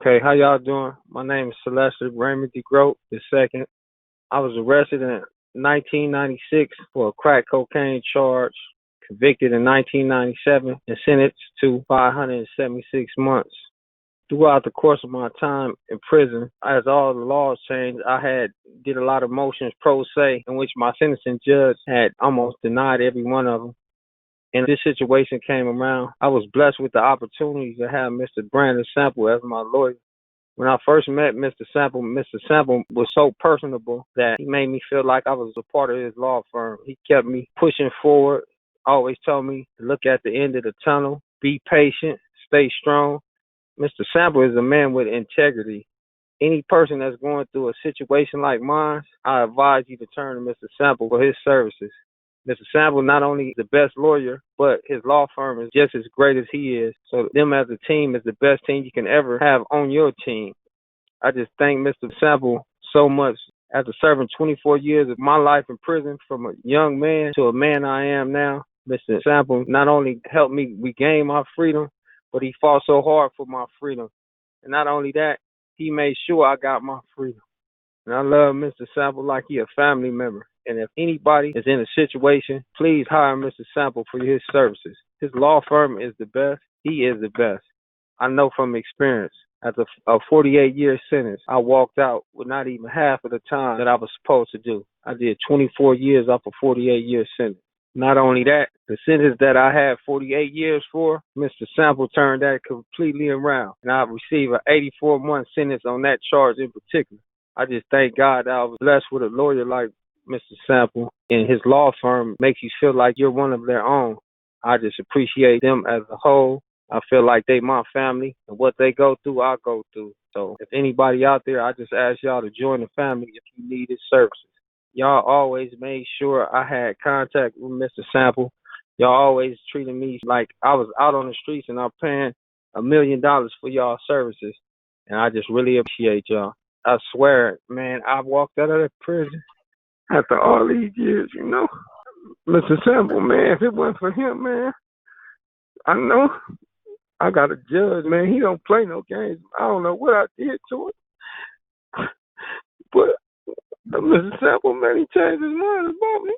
Okay, how y'all doing? My name is Celester Raymond DeGroat II. I was arrested in 1996 for a crack cocaine charge, convicted in 1997, and sentenced to 576 months. Throughout the course of my time in prison, as all the laws changed, I had did a lot of motions pro se, in which my sentencing judge had almost denied every one of them. And this situation came around, I was blessed with the opportunity to have Mr. Brandon Sample as my lawyer. When I first met Mr. Sample was so personable that he made me feel like I was a part of his law firm. He kept me pushing forward, always told me to look at the end of the tunnel, be patient, stay strong. Mr. Sample is a man with integrity. Any person that's going through a situation like mine, I advise you to turn to Mr. Sample for his services. Mr. Sample not only the best lawyer, but his law firm is just as great as he is. So them as a team is the best team you can ever have on your team. I just thank Mr. Sample so much. After serving 24 years of my life in prison, from a young man to a man I am now, Mr. Sample not only helped me regain my freedom, but he fought so hard for my freedom. And not only that, he made sure I got my freedom. And I love Mr. Sample like he a family member. And if anybody is in a situation, please hire Mr. Sample for his services. His law firm is the best. He is the best. I know from experience. After a 48-year sentence, I walked out with not even half of the time that I was supposed to do. I did 24 years off a 48-year sentence. Not only that, the sentence that I had 48 years for, Mr. Sample turned that completely around. And I received an 84-month sentence on that charge in particular. I just thank God that I was blessed with a lawyer like Mr. Sample, and his law firm makes you feel like you're one of their own. I just appreciate them as a whole. I feel like they my family, and what they go through, I go through. So if anybody out there, I just ask y'all to join the family if you need his services. Y'all always made sure I had contact with Mr. Sample. Y'all always treated me like I was out on the streets and I'm paying $1 million for y'all services. And I just really appreciate y'all. I swear, man, I walked out of that prison after all these years, you know. Mr. Sample, man, if it wasn't for him, man, I know I got a judge, man. He don't play no games. I don't know what I did to him. But Mr. Sample, man, he changed his mind about me.